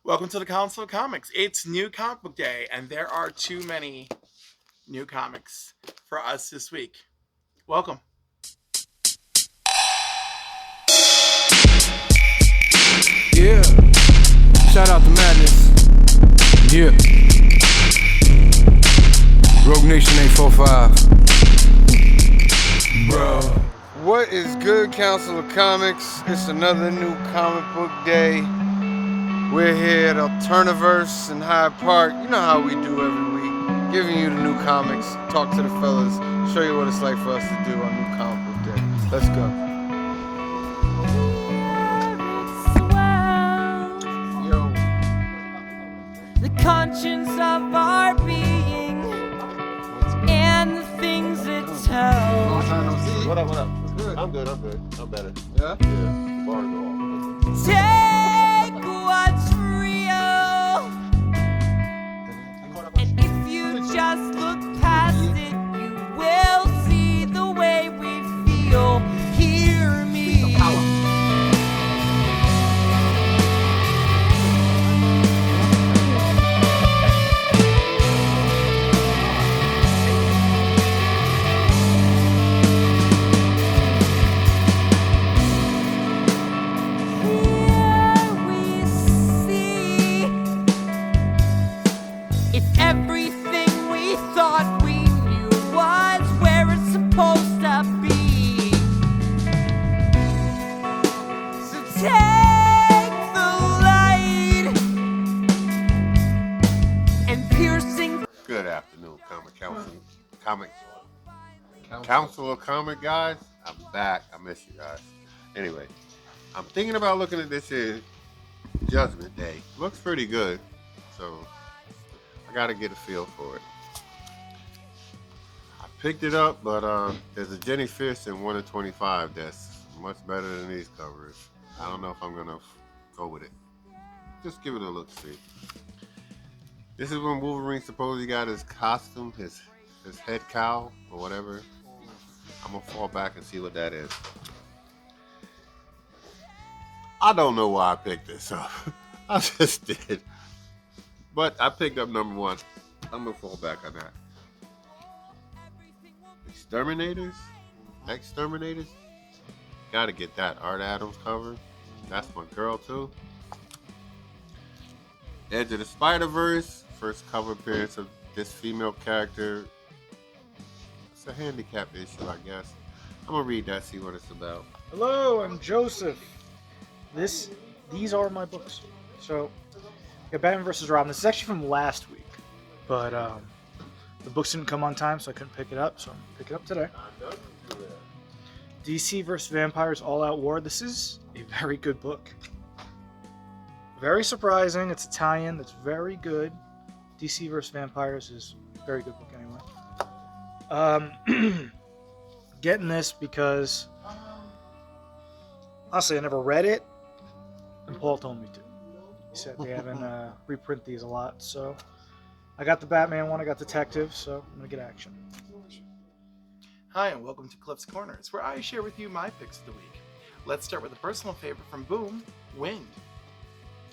Welcome to the Council of Comics. It's New Comic Book Day, and there are too many new comics for us this week. Welcome. Yeah. Shout out to Madness. Yeah. Rogue Nation 845. Bro. What is good, Council of Comics? It's another new comic book day. We're here at Alterniverse in Hyde Park. You know how we do every week. Giving you the new comics, talk to the fellas, show you what it's like for us to do on New Comic Book Day. Let's go. The conscience of our being and the things it tells. What up? Good. I'm good. I'm better. Yeah? Yeah. Bar go off. Take what's real, and if you just look past it, you will see the way we feel. Hear me. Everything we thought we knew was where it's supposed to be. So take the light and piercing. Good afternoon, Council of Comic guys. I'm back. I miss you guys. Anyway, I'm thinking about looking at this here Judgment Day. Looks pretty good, so I gotta get a feel for it. I picked it up, but there's a Jenny Fish in 1 of 25 that's much better than these covers. I don't know if I'm gonna go with it. Just give it a look, see. This is when Wolverine supposedly got his costume, his head cowl or whatever. I'm gonna fall back and see what that is. I don't know why I picked this up. I just did. But I picked up number 1. I'm gonna fall back on that. Exterminators? Gotta get that Art Adams cover. That's my girl too. Edge of the Spider-Verse. First cover appearance of this female character. It's a handicap issue, I guess. I'm gonna read that, see what it's about. Hello, I'm Joseph. These are my books. So, yeah, Batman vs. Robin. This is actually from last week, but the books didn't come on time, so I couldn't pick it up. So I'm picking it up today. DC vs. Vampires All Out War. This is a very good book. Very surprising. It's Italian. It's very good. DC vs. Vampires is a very good book anyway. Getting this because honestly I never read it, and Paul told me to. He said they haven't reprint these a lot, so I got the Batman one, I got Detective, so I'm gonna get action. Hi, and welcome to Cliff's Corners, where I share with you my picks of the week. Let's start with a personal favorite from Boom, Wind.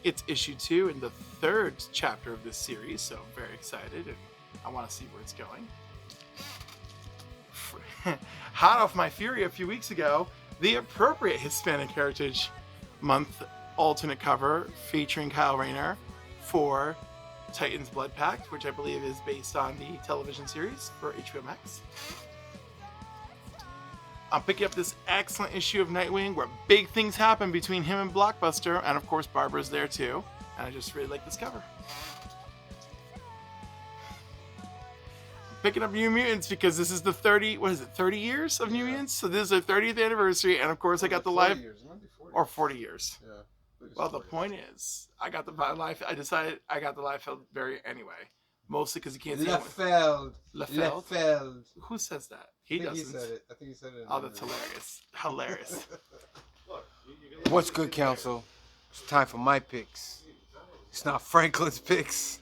It's issue 2 in the 3rd chapter of this series, so I'm very excited, and I want to see where it's going. Hot off my fury a few weeks ago, the appropriate Hispanic Heritage Month alternate cover featuring Kyle Rayner for Titan's Blood Pact, which I believe is based on the television series for HBO Max. I'm picking up this excellent issue of Nightwing where big things happen between him and Blockbuster, and of course Barbara's there too, and I just really like this cover. Picking up New Mutants because this is the 30 years of New Mutants? So this is their 30th anniversary, and of course I got the live, or 40 years. Yeah. Well, the point is, I decided I got the Liefeld variant anyway. Mostly because you can't see it. Liefeld. Who says that? He doesn't. He said it. I think he said it. Oh, that's hilarious. What's good, Council? It's time for my picks. It's not Franklin's picks.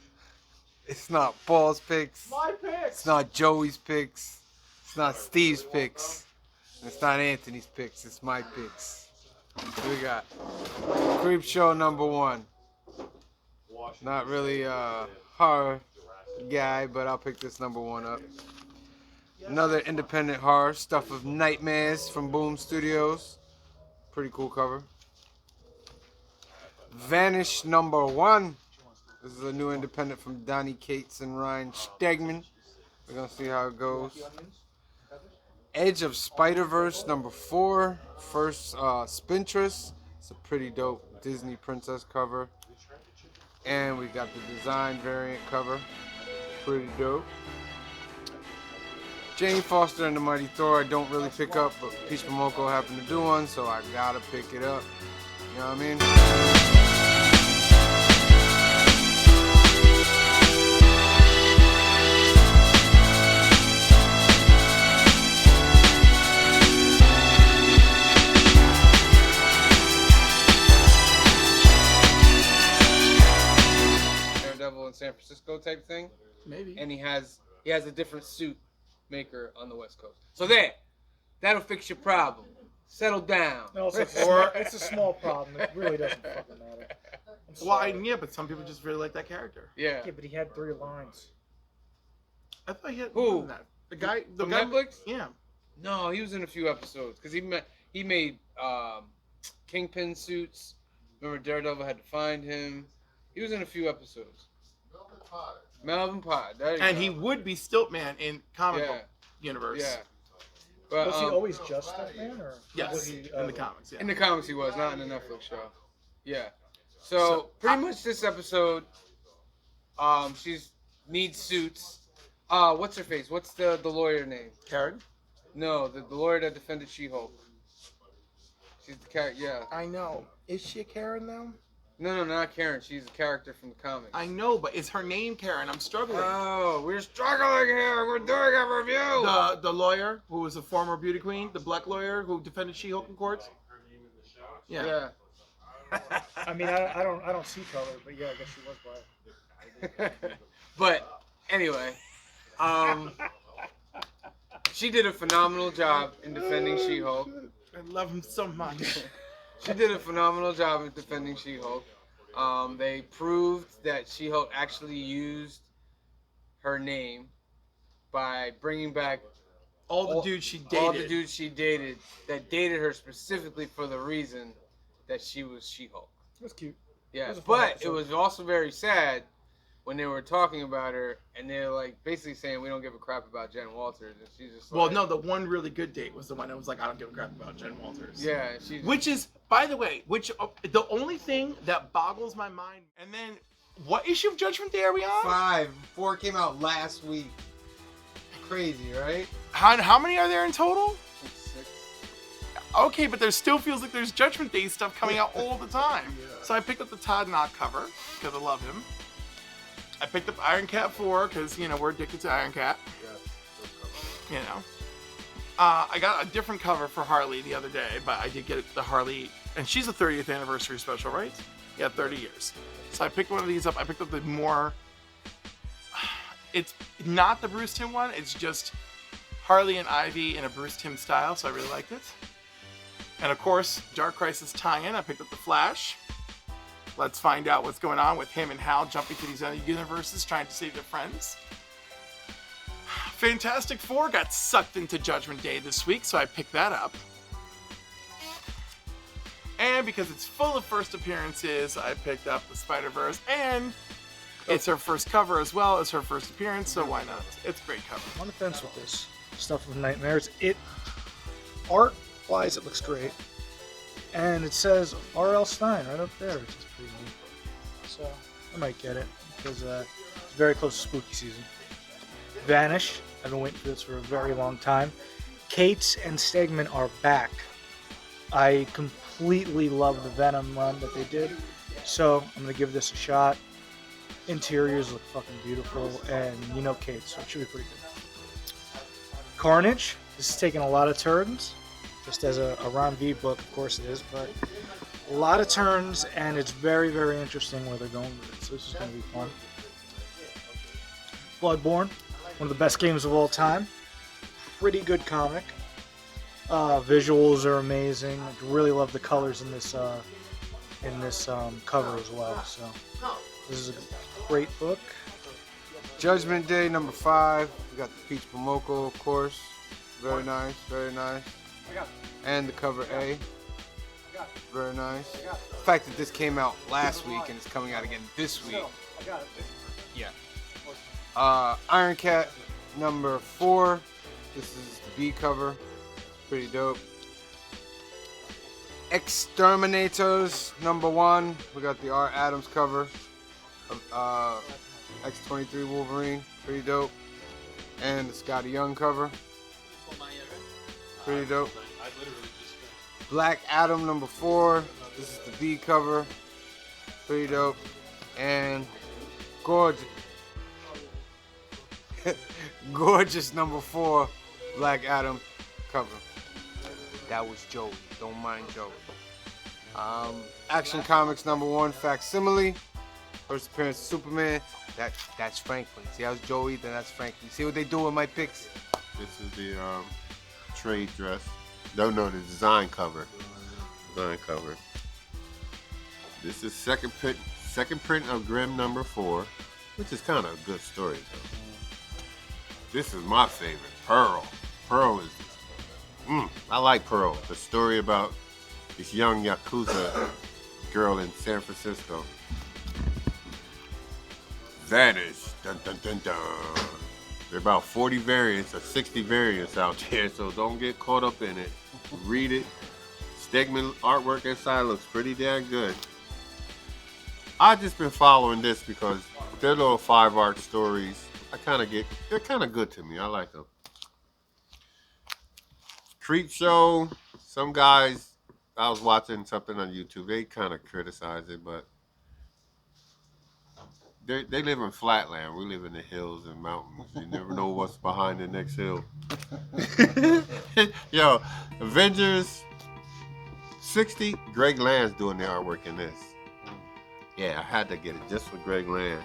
It's not Paul's picks. My picks! It's not Joey's picks. It's not Steve's picks. It's not Anthony's picks. It's my picks. What we got? Creep Show number 1. Not really a horror guy, but I'll pick this number 1 up. Another independent horror, Stuff of Nightmares from Boom Studios. Pretty cool cover. Vanish number 1. This is a new independent from Donnie Cates and Ryan Stegman. We're gonna see how it goes. Edge of Spider-Verse number 4. First Spintress. It's a pretty dope Disney princess cover. And we got the design variant cover. Pretty dope. Jane Foster and the Mighty Thor I don't really pick up, but Peach Momoko happened to do one, so I gotta pick it up. You know what I mean? Daredevil in San Francisco type thing. Maybe. And he has a different suit maker on the West Coast. So that'll fix your problem. Settle down. No, it's a small problem. It really doesn't fucking matter. I'm Well, sorry. yeah, but some people just really like that character. Yeah. Yeah, but he had 3 lines. I thought he had Who? more than that. The From guy. Netflix? Yeah. No, he was in a few episodes because he made Kingpin suits. Remember, Daredevil had to find him. He was in a few episodes. Melvin Pod. There you And go. he would be Stiltman in comic Yeah. book universe. Yeah. But, Was he always just that man, or Yes. was he in the comics. Yeah. in the comics he was, not in the Netflix show. Yeah. So So, pretty much this episode, she needs suits. What's her face? What's the lawyer name? Karen. No, the lawyer that defended She-Hulk. She's the character. Yeah. I know. Is she a Karen now? No, not Karen. She's a character from the comics. I know, but is her name Karen? I'm struggling. Oh, we're struggling here. We're doing a review. The lawyer who was a former beauty queen, the black lawyer who defended She-Hulk in courts. Yeah. I mean, I don't see color, but yeah, I guess she was black. But anyway, she did a phenomenal job in defending She-Hulk. I love him so much. She did a phenomenal job in defending She-Hulk. They proved that She-Hulk actually used her name by bringing back All the dudes she dated. all the dudes she dated that dated her specifically for the reason that she was She-Hulk. That's cute. Yeah, was a fun but it episode. was also very sad when they were talking about her and they were like basically saying we don't give a crap about Jen Walters, and she's just like, Well, no, the one really good date was the one that was like, I don't give a crap about Jen Walters. yeah, she's Which is, by the way, the only thing that boggles my mind. And then, what issue of Judgment Day are we on? 5. 4 came out last week. Crazy, right? How many are there in total? 6. Okay, but there still feels like there's Judgment Day stuff coming out all the time. Yeah. So I picked up the Todd Knott cover because I love him. I picked up Iron Cat 4 because, we're addicted to Iron Cat. I got a different cover for Harley the other day, but I did get the Harley, and she's a 30th anniversary special, right? Yeah, 30 years. So I picked one of these up. I picked up the more, it's not the Bruce Timm one, it's just Harley and Ivy in a Bruce Timm style, so I really liked it. And of course, Dark Crisis tie-in, I picked up the Flash. Let's find out what's going on with him and Hal jumping to these other universes trying to save their friends. Fantastic Four got sucked into Judgment Day this week, so I picked that up. And because it's full of first appearances, I picked up the Spider-Verse, and it's her first cover as well as her first appearance, so why not? It's a great cover. I'm on the fence with this stuff of Nightmares. Art-wise, it looks great. And it says R.L. Stein right up there, which is pretty neat. So I might get it because it's very close to spooky season. Vanish. I've been waiting for this for a very long time. Cates and Stegman are back. I completely love the Venom run that they did, so I'm gonna give this a shot. Interiors look fucking beautiful, and Cates, so it should be pretty good. Carnage. This is taking a lot of turns. Just as a Ron V book, of course it is, but a lot of turns, and it's very, very interesting where they're going with it, so this is going to be fun. Bloodborne, one of the best games of all time. Pretty good comic. Visuals are amazing. I really love the colors in this cover as well. So This is a great book. Judgment Day number 5. We got the Peach Momoko, of course. Very nice, very nice. And the cover A. Very nice. The fact that this came out last week and it's coming out again this week. Yeah. Iron Cat number 4. This is the B cover. Pretty dope. Exterminators number 1. We got the R. Adams cover of X-23 Wolverine. Pretty dope. And the Scotty Young cover. Pretty dope. Black Adam number 4. This is the B cover. Pretty dope. And gorgeous. Gorgeous number 4 Black Adam cover. That was Joey. Don't mind Joey. Action Comics number 1 Facsimile. First appearance of Superman. That's Franklin. See, how's Joey? Then that's Franklin. See what they do with my picks? This is the trade dress. No, the design cover. Design cover. This is second print of Grimm number 4, which is kind of a good story though. This is my favorite, Pearl. Pearl is, I like Pearl. The story about this young Yakuza girl in San Francisco. That is, dun dun dun dun. There are about 40 variants or 60 variants out there, so don't get caught up in it. Read it. Stegman artwork inside looks pretty damn good. I've just been following this because their little 5 art stories, they're kind of good to me. I like them. Creep Show, some guys, I was watching something on YouTube, they kind of criticize it, but they live in flatland. We live in the hills and mountains. You never know what's behind the next hill. Yo, Avengers 60, Greg Land's doing the artwork in this. Yeah, I had to get it just for Greg Land.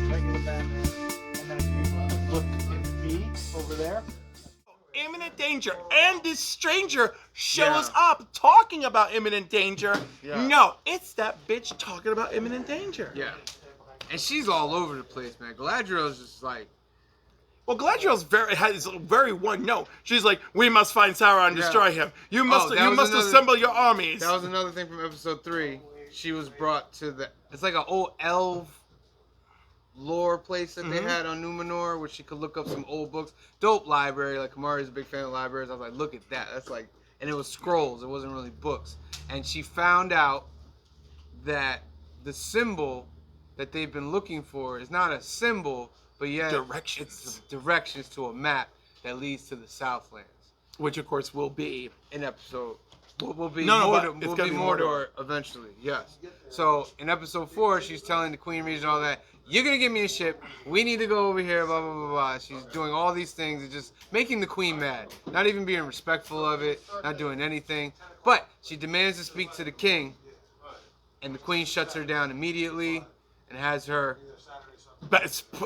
Regular Batman. And then if you look in B over there. Imminent danger, and this stranger shows up talking about imminent danger. Yeah. No, it's that bitch talking about imminent danger. Yeah. And she's all over the place, man. Galadriel's just like... Well, Galadriel's very one note. She's like, we must find Sauron and destroy him. You must assemble your armies. That was another thing from episode 3. She was brought to the... It's like an old elf lore place that they had on Numenor where she could look up some old books. Dope library. Like, Kamari's a big fan of libraries. I was like, look at that. That's like... And it was scrolls. It wasn't really books. And she found out that the symbol that they've been looking for is not a symbol, but yet it's directions to a map that leads to the Southlands. Which, of course, will be... In episode... Will be Mordor eventually, yes. So, in episode 4, she's telling the Queen Regent all that, you're going to give me a ship, we need to go over here, blah, blah, blah, blah. She's doing all these things and just making the Queen mad. Not even being respectful of it, not doing anything. But she demands to speak to the King, and the Queen shuts her down immediately and has her...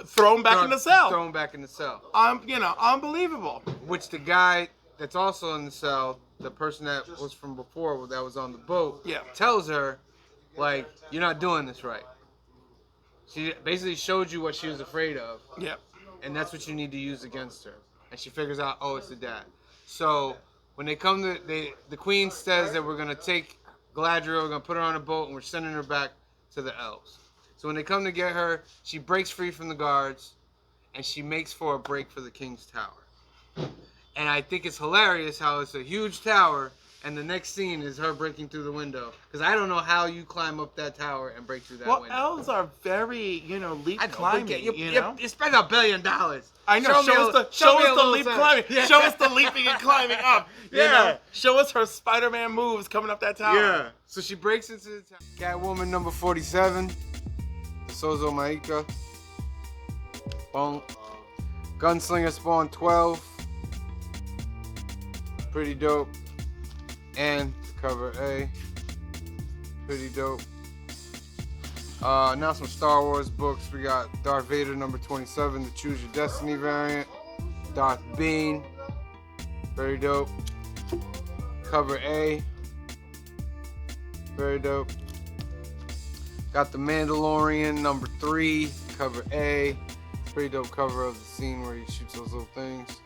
thrown back in the cell. Thrown back in the cell. Unbelievable. Which the guy that's also in the cell, the person that was from before that was on the boat, tells her, like, you're not doing this right. She basically showed you what she was afraid of. Yeah. And that's what you need to use against her. And she figures out, oh, it's the dad. So when they come to, the Queen says that we're going to take Galadriel, we're going to put her on a boat, and we're sending her back to the elves. So when they come to get her, she breaks free from the guards, and she makes for a break for the King's Tower. And I think it's hilarious how it's a huge tower, and the next scene is her breaking through the window. Because I don't know how you climb up that tower and break through that window. Well, elves are very, leap climbing, You spend $1 billion. I know. Show us the leap climbing. Yeah. Show us the leaping and climbing up. Yeah. Show us her Spider-Man moves coming up that tower. Yeah. So she breaks into the tower. Catwoman number 47. Sozo Maika. Gunslinger Spawn 12. Pretty dope. And cover A. Pretty dope. Now some Star Wars books. We got Darth Vader number 27, the Choose Your Destiny variant. Darth Bane, very dope. Cover A, very dope. Got the Mandalorian number 3, cover A. Pretty dope cover of the scene where he shoots those little things.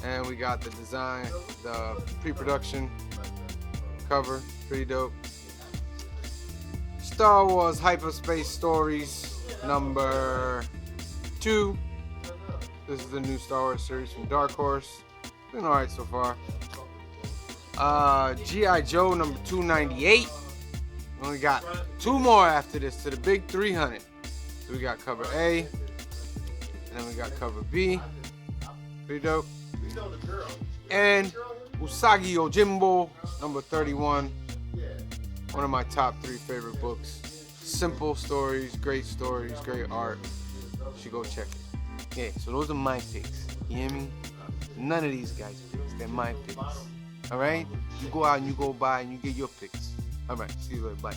And we got the design, the pre-production cover, pretty dope. Star Wars Hyperspace Stories number 2. This is the new Star Wars series from Dark Horse. Been alright so far. G.I. Joe number 298. Only got 2 more after this to the big 300. So we got cover A, and then we got cover B. Pretty dope. And Usagi Yojimbo number 31. One of my top 3 favorite books. Simple stories, great art. You should go check it. Yeah, so those are my picks. You hear me? None of these guys' picks. They're my picks. Alright? You go out and you go buy and you get your picks. Alright, see you later. Bye.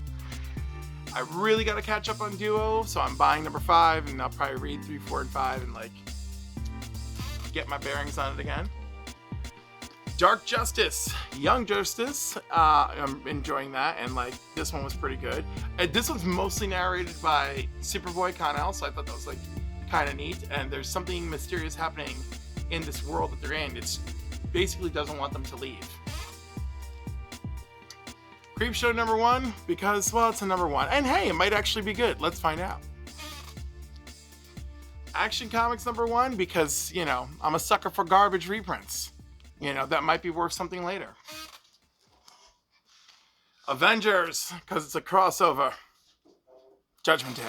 I really got to catch up on Duo, so I'm buying number 5, and I'll probably read 3, 4, and 5 and like get my bearings on it again. Dark Justice, Young Justice. I'm enjoying that, and like this one was pretty good. This one's mostly narrated by Superboy Connell, so I thought that was like kind of neat. And there's something mysterious happening in this world that they're in. It basically doesn't want them to leave. Creepshow number 1, because, well, it's a number 1. And hey, it might actually be good. Let's find out. Action Comics number 1, because, you know, I'm a sucker for garbage reprints. You know, that might be worth something later. Avengers, because it's a crossover. Judgment Day.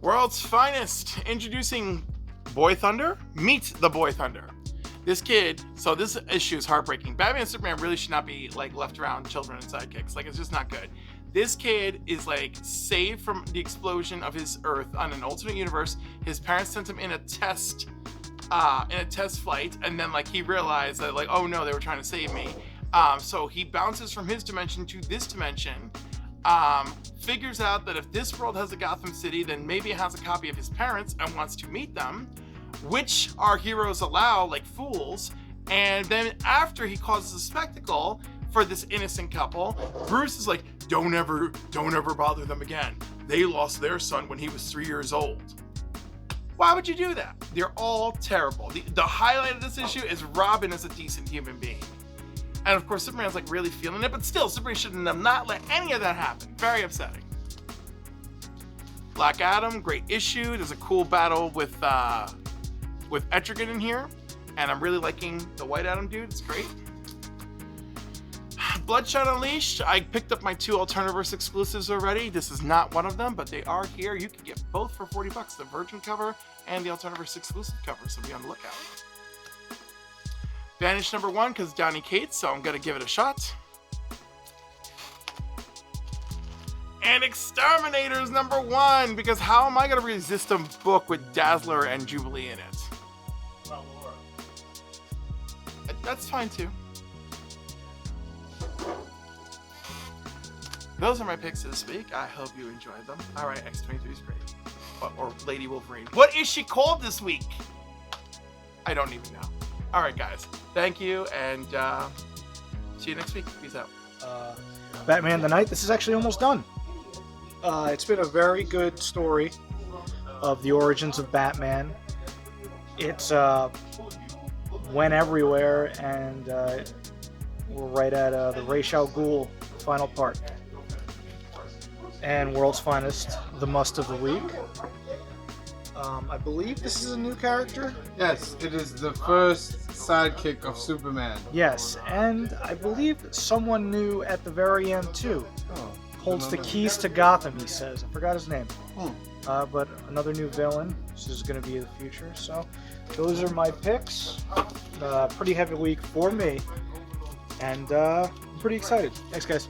World's Finest, introducing Boy Thunder. Meet the Boy Thunder. This kid, so this issue is heartbreaking. Batman and Superman really should not be like left around children and sidekicks. Like, it's just not good. This kid is like saved from the explosion of his Earth on an alternate universe. His parents sent him in a test flight, and then like he realized that like, oh no, they were trying to save me. So he bounces from his dimension to this dimension. Figures out that if this world has a Gotham City, then maybe it has a copy of his parents and wants to meet them, which our heroes allow like fools. And then after he causes a spectacle for this innocent couple, Bruce is like, don't ever bother them again. They lost their son when he was 3 years old. Why would you do that? They're all terrible. The highlight of this issue is Robin is a decent human being. And of course, Superman's like really feeling it, but still, Superman shouldn't have not let any of that happen. Very upsetting. Black Adam, great issue. There's a cool battle with Etrigan in here, and I'm really liking the White Adam dude. It's great. Bloodshot Unleashed. I picked up my 2 Alternaverse exclusives already. This is not one of them, but they are here. You can get both for $40, the Virgin cover and the Alternaverse exclusive cover, so be on the lookout. Vanish number 1, because Donny Cates, so I'm going to give it a shot. And Exterminators number 1, because how am I going to resist a book with Dazzler and Jubilee in it? Well, Laura. That's fine too. Those are my picks this week. I hope you enjoyed them. Alright, X-23 is great. Or Lady Wolverine. What is she called this week? I don't even know. Alright guys, thank you, and see you next week. Peace out. Batman the Night, this is actually almost done. It's been a very good story of the origins of Batman. It's went everywhere, and we're right at the Ra's al Ghul final part. And World's Finest, the must of the week. I believe this is a new character. Yes, it is the first sidekick of Superman. Yes, and I believe someone new at the very end too. Oh, Holds the keys to Gotham, he says. I forgot his name. But another new villain. This is going to be the future. So those are my picks. Pretty heavy week for me. And pretty excited. Thanks, guys.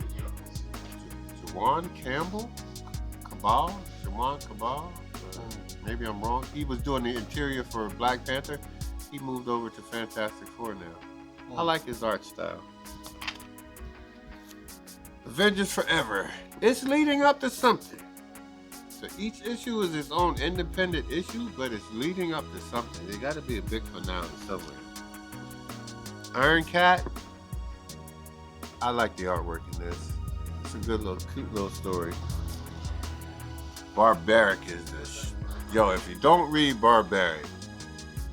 Jawan Campbell? Jawan Cabal? Maybe I'm wrong. He was doing the interior for Black Panther. He moved over to Fantastic Four now. I like his art style. Avengers Forever. It's leading up to something. So each issue is its own independent issue, but it's leading up to something. There got to be a big finale somewhere. Iron Cat. I like the artwork in this. It's a good little, cute little story. Barbaric is this. Yo, if you don't read Barbaric,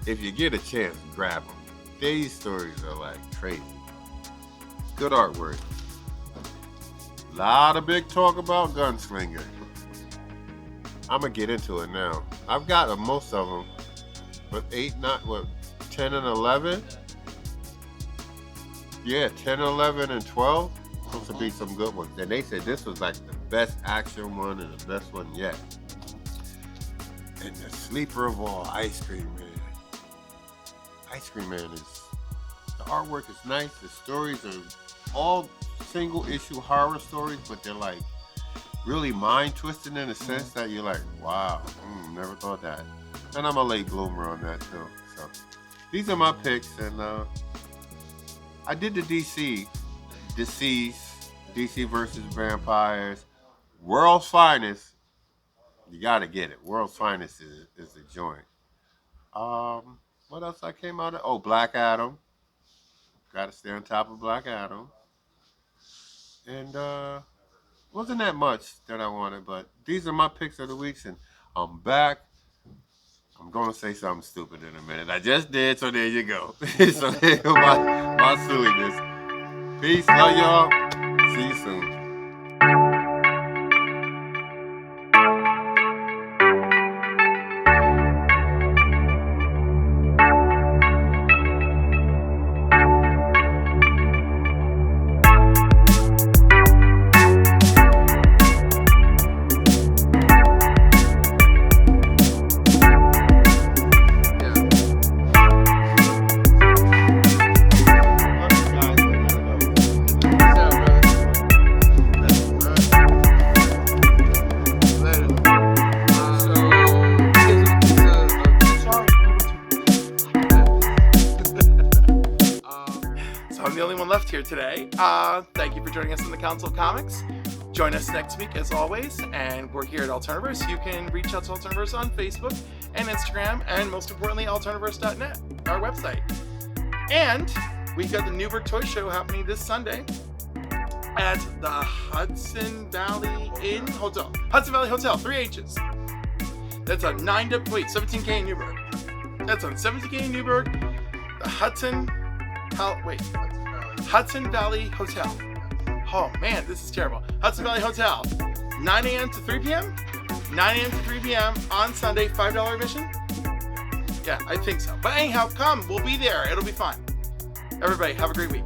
if you get a chance, grab them. These stories are like crazy. Good artwork. Lot of big talk about Gunslinger. I'm gonna get into it now. I've got most of them, but 10 and 11? Yeah, 10, 11, and 12. Supposed to be some good ones. And they said this was like the best action one and the best one yet. And the sleeper of all, Ice Cream Man. Ice Cream Man the artwork is nice. The stories are all single issue horror stories, but they're like really mind twisting in a sense that you're like, wow, never thought that. And I'm a late bloomer on that too. So these are my picks, and I did the DC versus Vampires, World's Finest. You gotta get it. World's Finest is the joint. What else I came out of? Oh, Black Adam. Gotta stay on top of Black Adam. And wasn't that much that I wanted, but these are my picks of the weeks, and I'm back. I'm gonna say something stupid in a minute. I just did, so there you go. So there go my silliness. Peace, love y'all. See you soon. Left here today. Thank you for joining us in the Council of Comics. Join us next week as always, and we're here at Alterniverse. You can reach out to Alterniverse on Facebook and Instagram, and most importantly, Alterniverse.net, our website. And we've got the Newburgh Toy Show happening this Sunday at the Hudson Valley Inn Hotel. Hudson Valley Hotel, 3 H's. That's on 17K in Newburgh. That's on 17K in Newburgh. The Hudson Valley Hotel. Oh man, this is terrible. Hudson Valley Hotel. 9 a.m. to 3 p.m. 9 a.m. to 3 p.m. on Sunday. $5 admission. Yeah, I think so. But anyhow, come. We'll be there. It'll be fun. Everybody, have a great week.